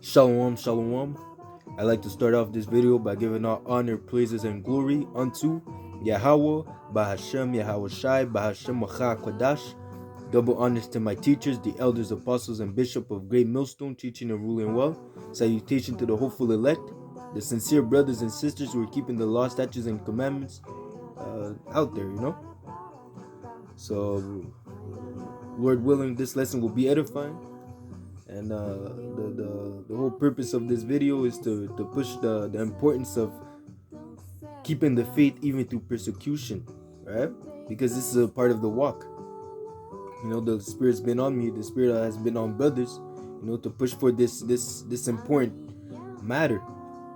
Shalom, shalom. I'd like to start off this video by giving all honor, praises, and glory unto Yahweh, Bahashem, Yahweh Shai, Bahashem, Wacha Kodash. Double honors to my teachers, the elders, apostles, and bishop of Great Millstone, teaching and ruling well. Salutation to the hopeful elect, the sincere brothers and sisters who are keeping the law, statutes, and commandments out there. So, Lord willing, this lesson will be edifying. And the whole purpose of this video is to push the importance of keeping the faith even through persecution, right? Because this is a part of the walk. The Spirit's been on me. The Spirit has been on brothers, to push for this important matter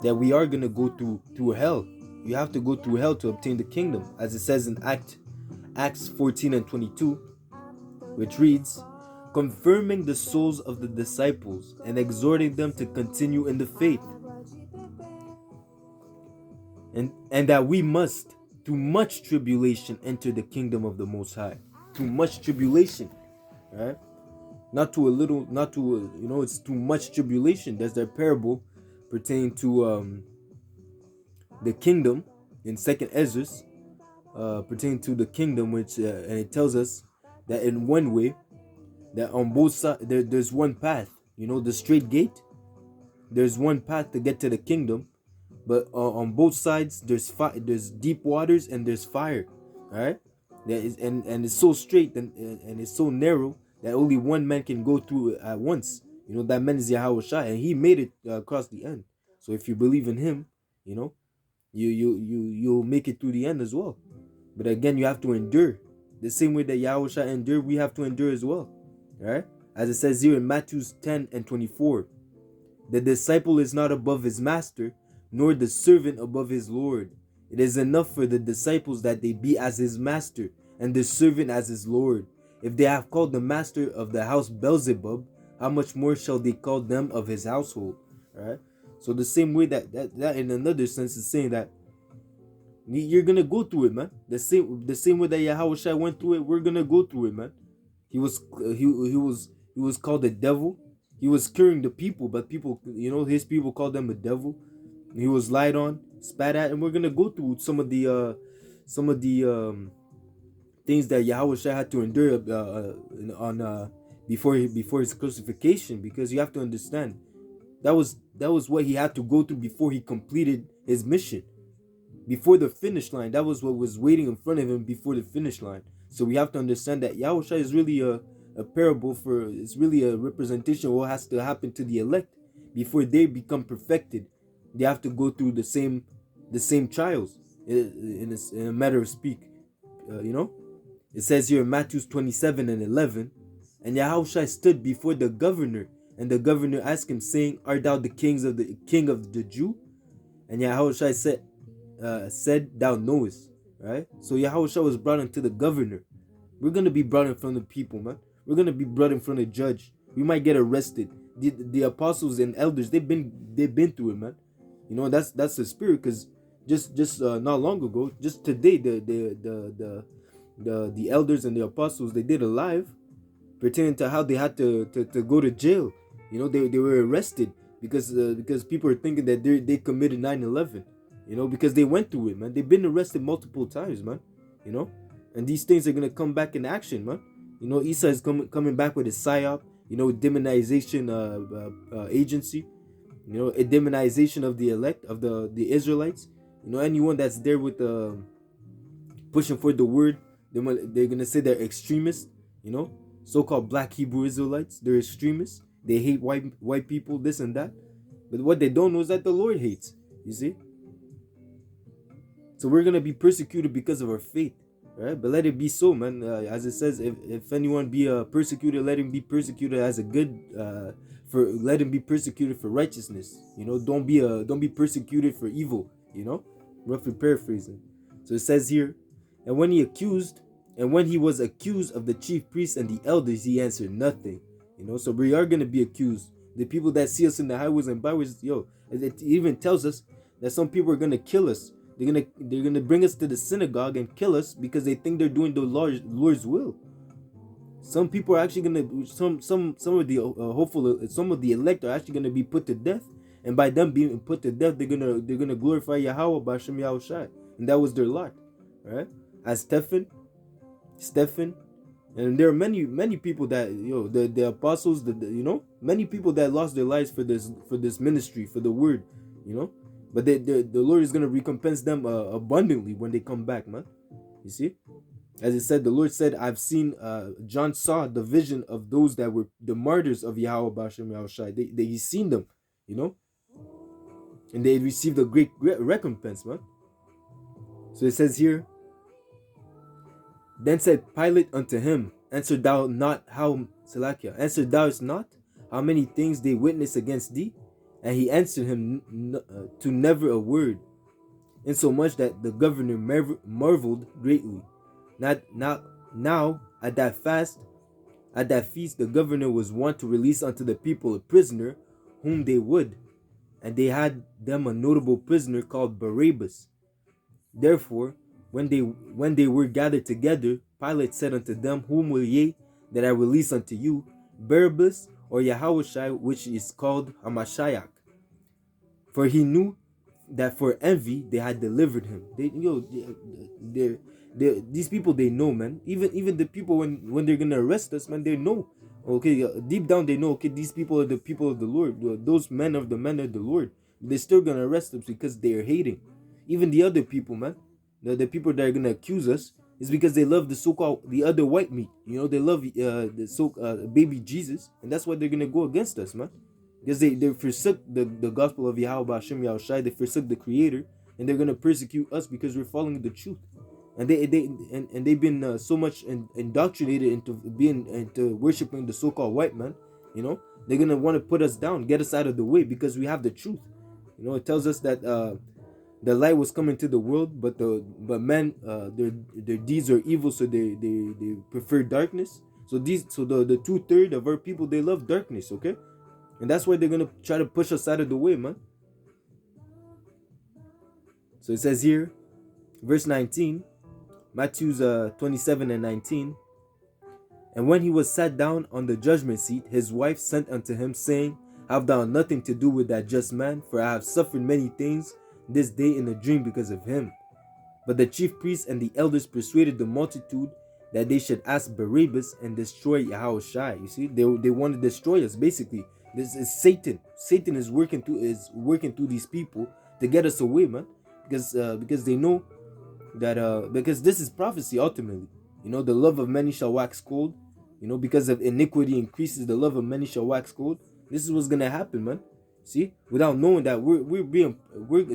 that we are gonna go through hell. You have to go through hell to obtain the kingdom, as it says in Acts 14 and 22, which reads, confirming the souls of the disciples and exhorting them to continue in the faith, and that we must, through much tribulation, enter the kingdom of the Most High. Through much tribulation, right? Not to a little, not to it's too much tribulation. There's that parable pertaining to the kingdom in Second Ezra, pertaining to the kingdom, which and it tells us that in one way, that on both sides there's one path, the straight gate. There's one path to get to the kingdom, but on both sides there's deep waters and there's fire, right? And it's so straight and it's so narrow that only one man can go through it at once. That man is Yahweh Shai, and he made it across the end. So if you believe in him, you'll make it through the end as well. But again, you have to endure. The same way that Yahweh Shai endured, we have to endure as well. Right? As it says here in Matthew 10 and 24, the disciple is not above his master, nor the servant above his Lord. It is enough for the disciples that they be as his master, and the servant as his Lord. If they have called the master of the house Beelzebub, how much more shall they call them of his household? Right? So the same way that in another sense is saying that you're gonna go through it, man. The same way that Yahweh Shai went through it, we're gonna go through it, man. He was called the devil. He was curing the people, but people, his people called him a devil. He was lied on, spat at, and we're gonna go through some of the things that Yahweh Shai had to endure before his crucifixion, because you have to understand that was what he had to go through before he completed his mission, before the finish line. That was what was waiting in front of him before the finish line. So we have to understand that Yahweh Shai is really a parable it's really a representation of what has to happen to the elect before they become perfected. They have to go through the same trials, in a matter of speak. It says here in Matthew 27 and 11, and Yahushua stood before the governor, and the governor asked him, saying, art thou the king of the Jew? And Yahushua said, thou knowest. Right? So Yahushua was brought into the governor. We're going to be brought in front of people, man. We're going to be brought in front of judge. We might get arrested. The apostles and elders, they've been through it, man. That's the spirit, because just not long ago, just today, the elders and the apostles, they did a live pertaining to how they had to go to jail. They were arrested because people are thinking that they committed 9/11. Because they went through it, man. They've been arrested multiple times, man. And these things are gonna come back in action, man. Isa is coming back with his psyop, demonization agency, a demonization of the elect, of the Israelites. Anyone that's there with pushing for the word, they're gonna say they're extremists. So-called black Hebrew Israelites, they're extremists. They hate white people, this and that. But what they don't know is that the Lord hates. You see. So we're gonna be persecuted because of our faith, right? But let it be so, man. As it says, if anyone be persecuted, let him be persecuted as a good. Let him be persecuted for righteousness. Don't be persecuted for evil. Roughly paraphrasing. So it says here, and when he was accused of the chief priests and the elders, he answered nothing. So we are gonna be accused. The people that see us in the highways and byways, it even tells us that some people are gonna kill us. They're gonna bring us to the synagogue and kill us because they think they're doing the Lord's will. Some people are actually gonna some of the hopeful some of the elect are actually gonna be put to death, and by them being put to death, they're gonna glorify Yahweh by Shem Yahushai, and that was their lot, right? As Stephen, and there are many people that the apostles, many people that lost their lives for this ministry, for the word, you know, but the Lord is gonna recompense them abundantly when they come back, man. You see, as it said, the Lord said, I've seen, John saw the vision of those that were the martyrs of Yahweh Bashem Yahushai. He's seen them, you know, and they received a great recompense, man. So it says here, then said Pilate unto him, answered thou not how, Salakia, answered thou not how many things they witness against thee? And he answered him to never a word, insomuch that the governor marveled greatly. Not now at that feast, the governor was wont to release unto the people a prisoner whom they would, and they had them a notable prisoner called Barabbas. Therefore, when they were gathered together, Pilate said unto them, whom will ye that I release unto you, Barabbas or Yahushua, which is called Hamashiach? For he knew that for envy they had delivered him. These people, they know, man. Even the people, when they're gonna arrest us, man, they know. Okay, deep down they know. Okay, these people are the people of the Lord. Those men of the Lord. They're still gonna arrest us because they are hating. Even the other people, man. The people that are gonna accuse us is because they love the so-called the other white meat. They love baby Jesus, and that's why they're gonna go against us, man. Because they forsook the gospel of Yahweh Hashem Yahushai, they forsook the Creator, and they're gonna persecute us because we're following the truth. And they've been so much indoctrinated into worshiping the so-called white man. They're gonna want to put us down, get us out of the way because we have the truth. It tells us that the light was coming to the world, but men, their deeds are evil, so they prefer darkness. So the 2/3 of our people, they love darkness, okay? And that's why they're gonna try to push us out of the way, man. So it says here, verse 19, Matthew 27 and 19. And when he was sat down on the judgment seat, his wife sent unto him, saying, have thou nothing to do with that just man? For I have suffered many things this day in a dream because of him. But the chief priests and the elders persuaded the multitude that they should ask Barabbas and destroy Yahushua. You see, they want to destroy us. Basically, this is Satan. Satan is working through these people to get us away, man. Because they know that because this is prophecy ultimately. The love of many shall wax cold. Because of iniquity increases, the love of many shall wax cold. This is what's gonna happen, man. See, without knowing that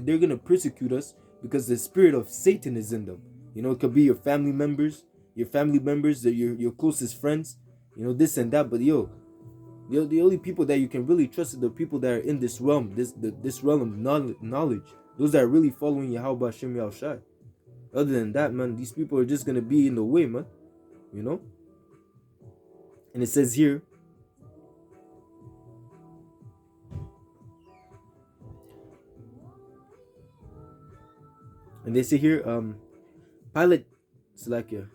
they're gonna persecute us because the spirit of Satan is in them. It could be your family members, your closest friends, this and that. But the only people that you can really trust are the people that are in this realm, this realm of knowledge. Those that are really following Yahweh Hashem Yahushai. Other than that, man, these people are just gonna be in the way, man. And it says here, and they say here, Pilate, Salakia,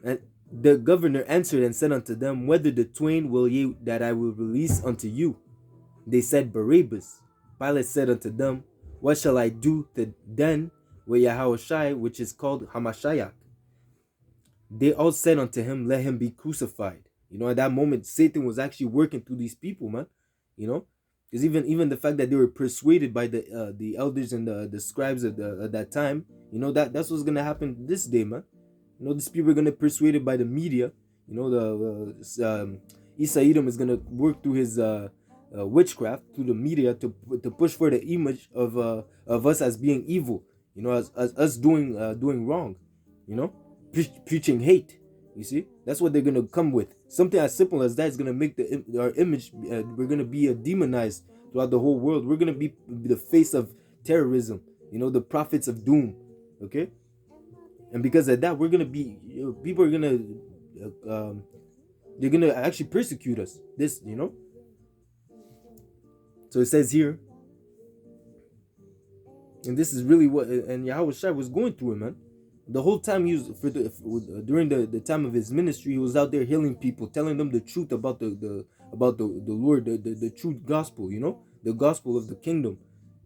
and the governor answered and said unto them, whether the twain will ye that I will release unto you? They said, Barabbas. Pilate said unto them, what shall I do then with Yahushua, which is called Hamashiach? They all said unto him, let him be crucified. At that moment, Satan was actually working through these people, man. Because even the fact that they were persuaded by the elders and the scribes at that time, that's what's gonna happen this day, man. These people are gonna be persuaded by the media. Isa Edom is gonna work through his witchcraft through the media to push for the image of us as being evil. As us doing wrong. Preaching hate. You see, that's what they're gonna come with. Something as simple as that is gonna make our image. We're gonna be demonized throughout the whole world. We're gonna be the face of terrorism. The prophets of doom. Okay, and because of that, we're gonna be. People are gonna. They're gonna actually persecute us. So it says here, and this is really what and Yahushua was going through it, man. The whole time he was during the time of his ministry, he was out there healing people, telling them the truth about the Lord, the true gospel, the gospel of the kingdom.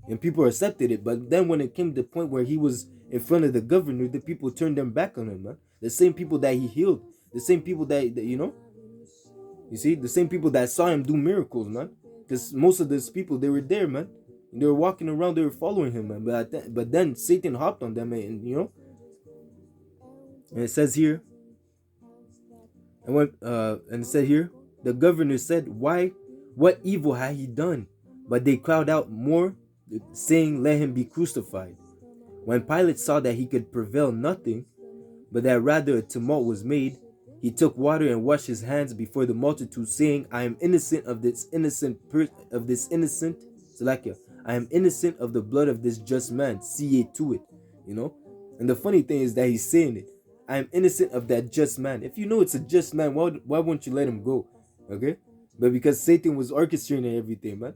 And people accepted it. But then when it came to the point where he was in front of the governor, the people turned their back on him, man. The same people that he healed, the same people that you see, the same people that saw him do miracles, man. Because most of those people, they were there, man. They were walking around, they were following him, man. But then Satan hopped on them, and it says here, and it said here, the governor said, "Why? What evil had he done?" But they cried out more, saying, "Let him be crucified." When Pilate saw that he could prevail nothing, but that rather a tumult was made, he took water and washed his hands before the multitude, saying, "I am innocent of this innocent Salakia. I am innocent of the blood of this just man. See ye to it." You know? And the funny thing is that he's saying it. I am innocent of that just man. If you know it's a just man, why won't you let him go? Okay? But because Satan was orchestrating everything, man.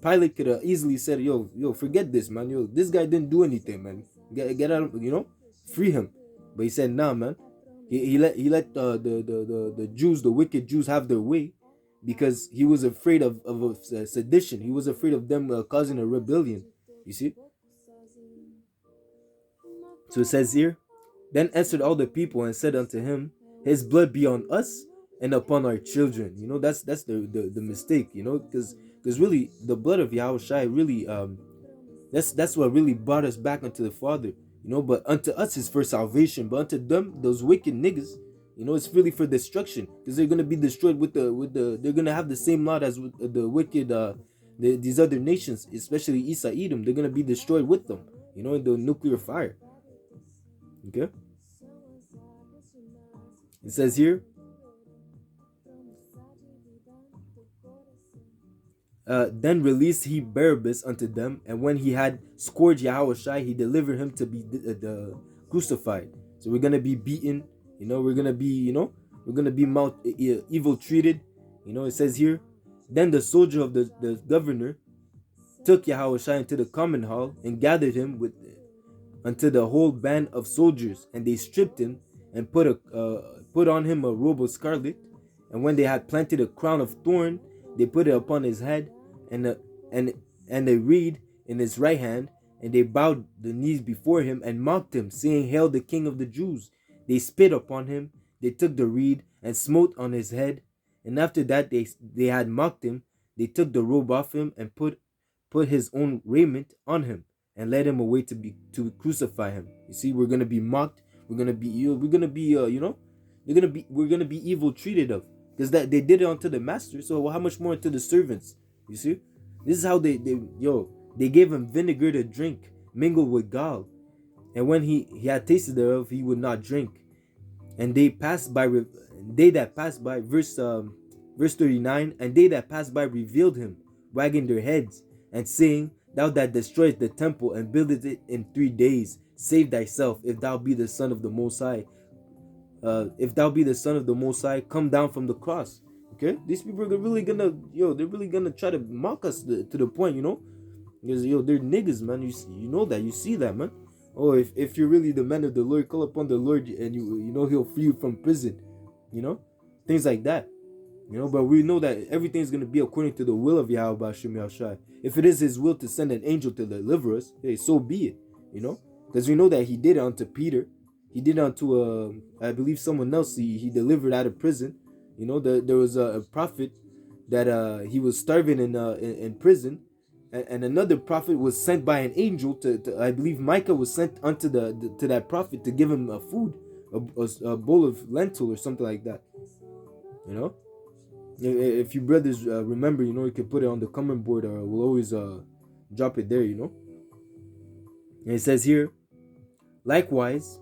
Pilate could have easily said, yo, forget this, man. Yo, this guy didn't do anything, man. Get out of, free him. But he said, nah, man. He let the Jews, the wicked Jews, have their way, because he was afraid of a sedition. He was afraid of them causing a rebellion. You see? So it says here, then answered all the people and said unto him, his blood be on us and upon our children. That's the mistake, because really the blood of Yahushua really that's what really brought us back unto the Father. But unto us is for salvation, but unto them, those wicked niggas, it's really for destruction, because they're gonna be destroyed with the they're gonna have the same lot as with the wicked these other nations, especially Isa Edom. They're gonna be destroyed with them, in the nuclear fire. Okay. It says here, then released he Barabbas unto them, and when he had scourged Yahushua, he delivered him to be crucified. So we're gonna be beaten, we're gonna be, evil treated. It says here, then the soldier of the governor took Yahushua into the common hall and gathered him unto the whole band of soldiers, and they stripped him and put on him a robe of scarlet, and when they had planted a crown of thorn, they put it upon his head, and a reed in his right hand, and they bowed the knees before him and mocked him, saying, "Hail the King of the Jews." They spit upon him, they took the reed and smote on his head, and after that they had mocked him, they took the robe off him and put his own raiment on him, and led him away to crucify him. You see, we're gonna be mocked. We're gonna be we're gonna be evil treated of, because that they did it unto the master. So how much more to the servants? You see, this is how they gave him vinegar to drink, mingled with gall, and when he had tasted thereof, he would not drink. And they that passed by, verse 39, and they that passed by revealed him, wagging their heads and saying, "Thou that destroyest the temple and buildest it in 3 days, save thyself, if thou be the son of the Most High. If thou be the son of the Most High, come down from the cross." Okay, these people are really gonna, they're really gonna try to mock us to the point, because they're niggas, man. You know that, you see that, man. Oh, if you're really the man of the Lord, call upon the Lord, and he'll free you from prison, things like that. But we know that everything's going to be according to the will of Yahweh Hashem Yahushua. If it is his will to send an angel to deliver us, hey, so be it, because we know that he did it unto Peter. He did it unto, I believe, someone else he delivered out of prison. There was a prophet that he was starving in prison, and another prophet was sent by an angel to I believe Micah was sent unto to that prophet to give him a food, a bowl of lentil or something like that. If you brothers remember, you can put it on the comment board, or we'll always drop it there. And it says here, likewise,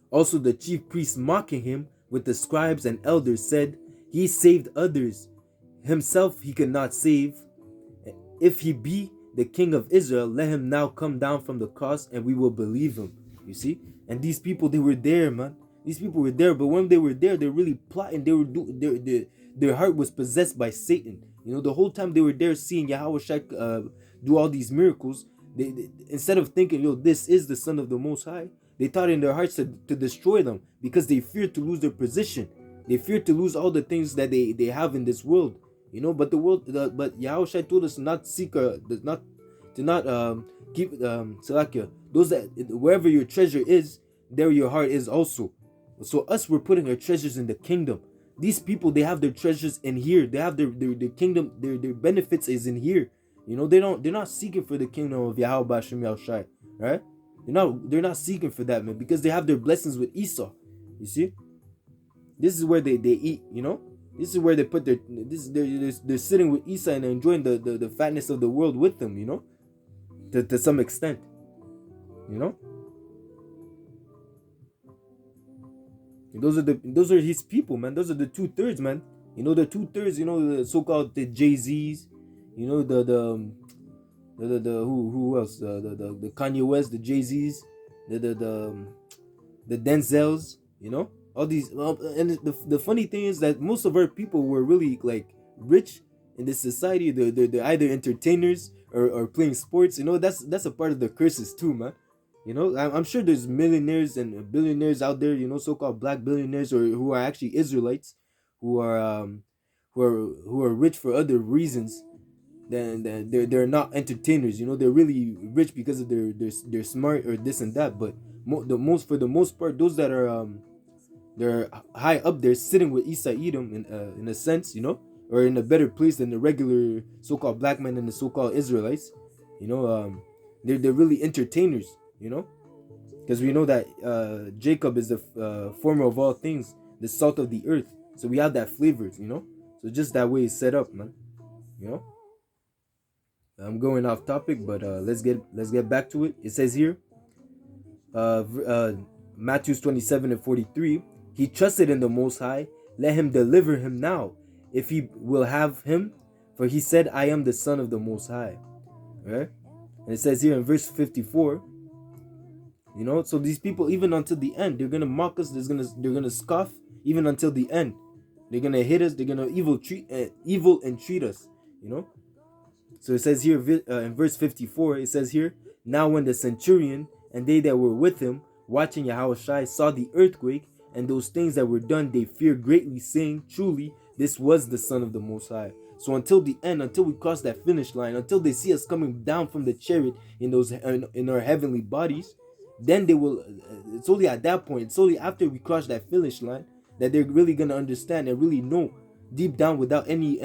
also the chief priests mocking him with the scribes and elders said, "He saved others, himself he could not save. If he be the king of Israel, let him now come down from the cross, and we will believe him." You see? And these people, they were there, man. These people were there, but when they were there, they're really plotting. They were their heart was possessed by Satan. The whole time they were there seeing Yahushua do all these miracles, they instead of thinking, this is the Son of the Most High, They thought in their hearts to destroy them because they feared to lose their position. They feared to lose all the things that they have in this world. But but Yahushua told us not seek not to not keep Salakia. Those that wherever your treasure is, there your heart is also. So us, we're putting our treasures in the kingdom. These people, they have their treasures in here. They have their kingdom, their benefits is in here. They're not seeking for the kingdom of Yahweh Bashem Yahushai, right? They're not seeking for that, man, because they have their blessings with Esau. You see? This is where they eat, This is where they put they're sitting with Esau and enjoying the fatness of the world with them, to some extent. Those are his people, man. Those are the 2/3, man. The 2/3, the so-called the Jay-Z's, the who else? The Kanye West, the Jay-Z's, the Denzels, all these. And the funny thing is that most of our people were really like rich in this society. They're either entertainers or playing sports. That's a part of the curses too, man. I'm sure there's millionaires and billionaires out there, so-called black billionaires, or who are actually Israelites, who are rich for other reasons. Then they're not entertainers. They're really rich because of they're smart or this and that. But for the most part, those that are they're high up there, sitting with Isa Edom in a sense, or in a better place than the regular so-called black men and the so-called Israelites. They're really entertainers. Because we know that Jacob is the former of all things, the salt of the earth. So we have that flavor, So just that way it's set up, man. I'm going off topic, but let's get back to it. It says here, Matthew 27:43. He trusted in the Most High. Let him deliver him now, if he will have him. For he said, I am the Son of the Most High. All right? And it says here in verse 54. So these people, even until the end, they're gonna mock us. They're gonna scoff even until the end. They're gonna hit us. They're gonna evil and treat us. So it says here in verse 54. It says here, now when the centurion and they that were with him, watching Yahushua, saw the earthquake and those things that were done, they feared greatly, saying, truly, this was the Son of the Most High. So until the end, until we cross that finish line, until they see us coming down from the chariot in our heavenly bodies, then they will. It's only at that point, it's only after we cross that finish line, that they're really gonna understand and really know deep down, without any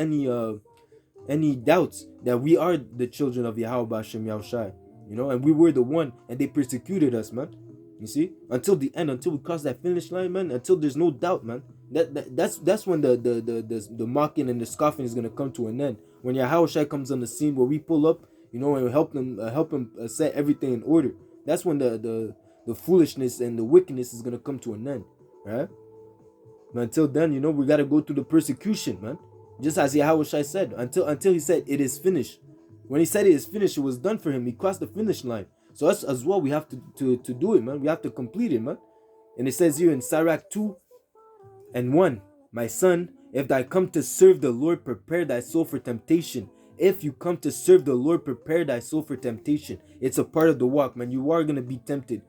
doubts, that we are the children of Yahweh Bashem Yahushai. And we were the one, and they persecuted us, man. You see, until the end, until we cross that finish line, man. Until there's no doubt, man. That's when the mocking and the scoffing is gonna come to an end. When Yahushai comes on the scene, where we pull up, and help him set everything in order. That's when the foolishness and the wickedness is gonna come to an end, right? But until then, we gotta go through the persecution, man. Just as Yahushua said, until he said it is finished. When he said it is finished, it was done for him. He crossed the finish line. So us as well, we have to do it, man. We have to complete it, man. And it says here in Sirach 2:1, my son, if thou come to serve the Lord, prepare thy soul for temptation. If you come to serve the Lord, prepare thy soul for temptation. It's a part of the walk, man. You are going to be tempted.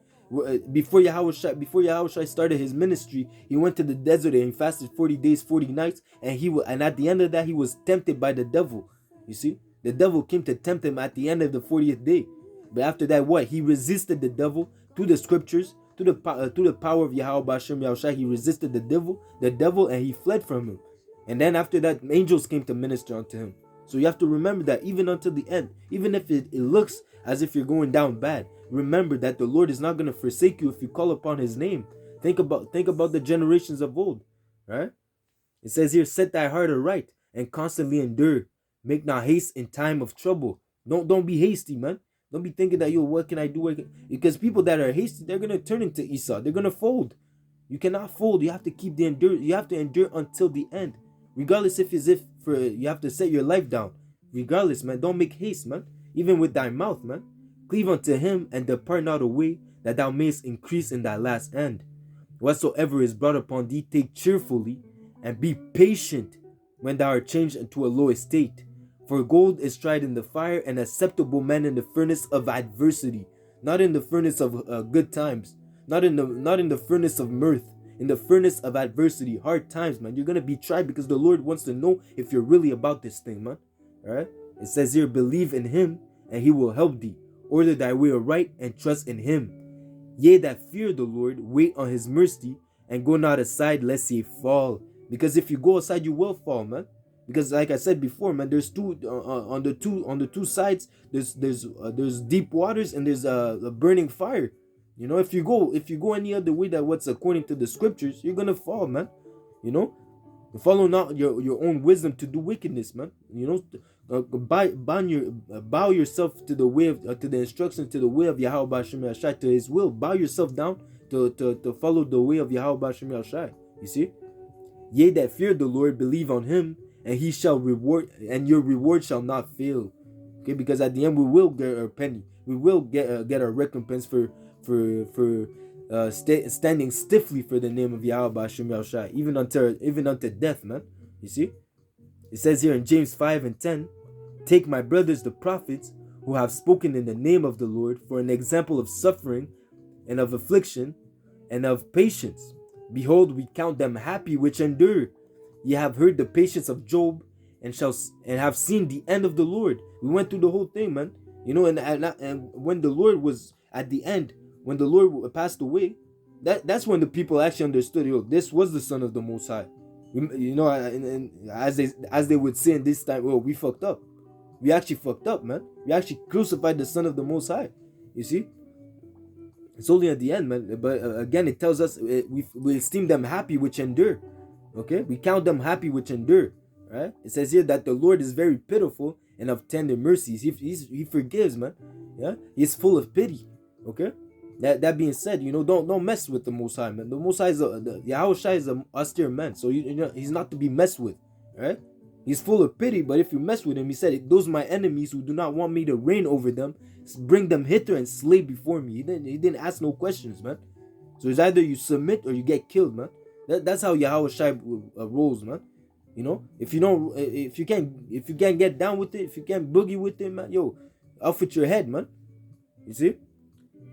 Before Yahushua started his ministry, he went to the desert and he fasted 40 days, 40 nights. And at the end of that, he was tempted by the devil. You see? The devil came to tempt him at the end of the 40th day. But after that, what? He resisted the devil through the scriptures, through the power of Yahweh Bashem Yahushua. He resisted the devil, and he fled from him. And then after that, angels came to minister unto him. So you have to remember that even until the end, even if it looks as if you're going down bad, remember that the Lord is not going to forsake you if you call upon his name. Think about the generations of old, right? It says here, set thy heart aright and constantly endure. Make not haste in time of trouble. Don't be hasty, man. Don't be thinking that, what can I do? Because people that are hasty, they're going to turn into Esau. They're going to fold. You cannot fold. You have to keep you have to endure until the end. Regardless if you have to set your life down. Regardless, man, don't make haste, man. Even with thy mouth, man. Cleave unto him and depart not away, that thou mayest increase in thy last end. Whatsoever is brought upon thee, take cheerfully, and be patient when thou art changed into a low estate. For gold is tried in the fire, and acceptable men in the furnace of adversity, not in the furnace of good times. not in the furnace of mirth, in the furnace of adversity, hard times, man. You're gonna be tried because the Lord wants to know if you're really about this thing, man. All right. It says here, believe in Him, and He will help thee. Order thy way aright, and trust in Him. Ye that fear the Lord, wait on His mercy, and go not aside lest ye fall. Because if you go aside, you will fall, man. Because like I said before, man, there's two on the two sides. There's deep waters, and there's a burning fire. If you go any other way that what's according to the scriptures, you're gonna fall, man. You know, follow not your own wisdom to do wickedness, man. Bow yourself to the way of to the instruction, to the way of Yahweh Bashim Yashai, to His will. Bow yourself down to follow the way of Yahweh Bashim Yashai. You see, ye that fear the Lord, believe on Him, and He shall reward, and your reward shall not fail. Okay, because at the end we will get our penny. We will get our recompense for standing stiffly for the name of Yahweh Bashim Yashai, even unto death, man. You see, it says here in James 5:10, take my brothers the prophets, who have spoken in the name of the Lord, for an example of suffering and of affliction and of patience. Behold, we count them happy which endure. Ye have heard the patience of Job, and have seen the end of the Lord. We went through the whole thing, man. And when the Lord was at the end, when the Lord passed away, that's when the people actually understood, this was the Son of the Most High. And as they would say in this time, we fucked up. We actually fucked up, man. We actually crucified the Son of the Most High. You see, it's only at the end, man. But again, it tells us we esteem them happy which endure. Okay, we count them happy which endure. Right? It says here that the Lord is very pitiful and of tender mercies. He forgives, man. Yeah, He's full of pity. Okay. That being said, don't mess with the Most High, man. The Most High Yahweh Shai is an austere man, so He's not to be messed with. Right? He's full of pity, but if you mess with Him, He said, those my enemies who do not want me to reign over them, bring them hither and slay before me. He didn't ask no questions, man. So it's either you submit or you get killed, man. That's how Yahweh Shai rolls, man. If you can't get down with it, if you can't boogie with it, man, off with your head, man. You see,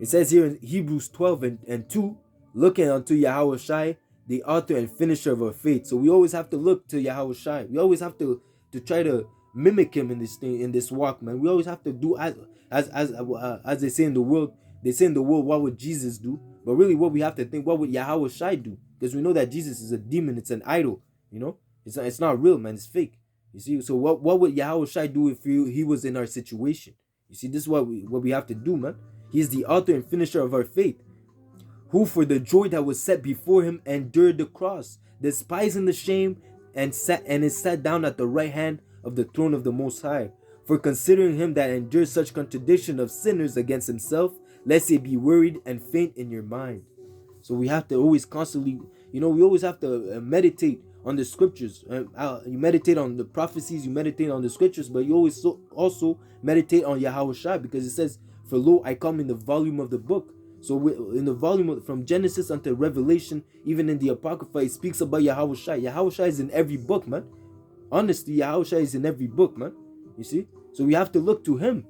it says here in Hebrews 12:2, looking unto Yahweh Shai, the author and finisher of our faith. So we always have to look to Yahweh Shai. We always have to try to mimic Him in this walk, man. We always have to do as they say in the world. They say in the world, what would Jesus do? But really, what we have to think, what would Yahweh Shai do? Because we know that Jesus is a demon. It's an idol. It's not real, man. It's fake. You see, so what would Yahweh Shai do if he was in our situation? You see, this is what we have to do, man. He is the author and finisher of our faith, who for the joy that was set before Him endured the cross, despising the shame, and is sat down at the right hand of the throne of the Most High. For considering Him that endured such contradiction of sinners against Himself, lest ye be worried and faint in your mind. So we have to always constantly, we always have to meditate on the scriptures. You meditate on the prophecies, you meditate on the scriptures, but you always also meditate on Yahweh Shai, because it says, for lo, I come in the volume of the book. So in the volume from Genesis unto Revelation, even in the Apocrypha, it speaks about Yahweh Shai. Yahweh Shai is in every book, man. Honestly, Yahweh Shai is in every book, man. You see? So we have to look to Him,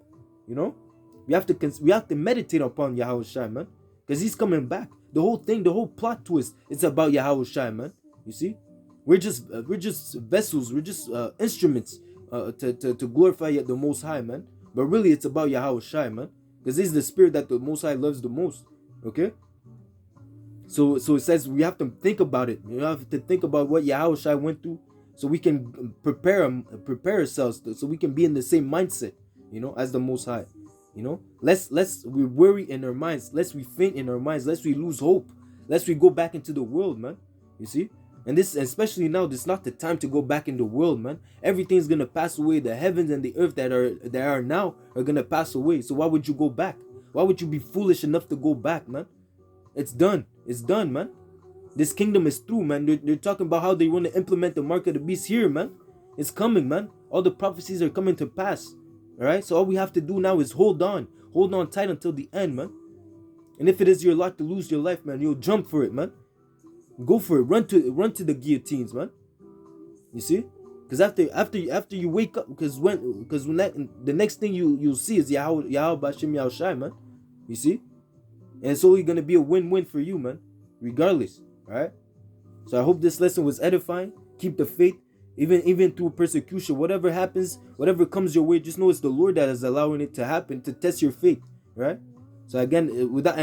We have to meditate upon Yahweh Shai, man. Because He's coming back. The whole thing, the whole plot twist, it's about Yahweh Shai, man. You see? We're just vessels, we're just instruments to glorify the Most High, man. But really, it's about Yahweh Shai, man. Because this is the spirit that the Most High loves the most. Okay? So it says we have to think about it. We have to think about what Yahweh Shai went through, so we can prepare ourselves, so we can be in the same mindset, as the Most High. Lest we worry in our minds, lest we faint in our minds, lest we lose hope, lest we go back into the world, man. You see? And this, especially now, this is not the time to go back in the world, man. Everything's gonna pass away. The heavens and the earth that are now are gonna pass away. So why would you go back? Why would you be foolish enough to go back, man? It's done. It's done, man. This kingdom is through, man. They're talking about how they want to implement the mark of the beast here, man. It's coming, man. All the prophecies are coming to pass. All right. So all we have to do now is hold on tight until the end, man. And if it is your lot to lose your life, man, you'll jump for it, man. Go for it. Run to the guillotines, man. You see? Because after you wake up, because when the next thing you'll see is Yahweh Bashim Yahushai, man. You see? And it's only gonna be a win-win for you, man. Regardless. Alright? So I hope this lesson was edifying. Keep the faith. Even through persecution, whatever happens, whatever comes your way, just know it's the Lord that is allowing it to happen to test your faith, right? So again, without,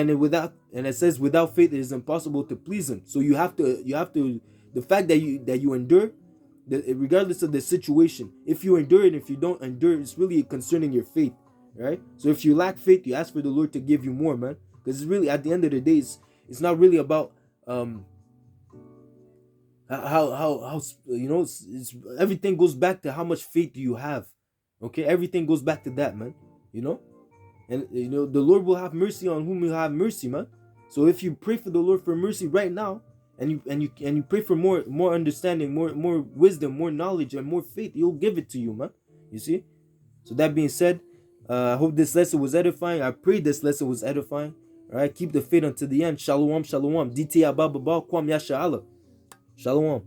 it says without faith it is impossible to please Him. So you have to, the fact that you endure, regardless of the situation, if you endure it, if you don't endure, it's really concerning your faith, right? So if you lack faith, you ask for the Lord to give you more, man, because it's really at the end of the day, it's not really about how it's everything goes back to how much faith do you have. Okay, everything goes back to that, man. you know and the Lord will have mercy on whom He'll have mercy, man. So if you pray for the Lord for mercy right now, and you pray for more understanding, more wisdom, more knowledge, and more faith, He'll give it to you, man. You see. So that being said, I hope this lesson was edifying. I pray this lesson was edifying. All right, keep the faith until the end. Shalom, shalom. DT Ababa Kwam Yasha Allah. Shalom.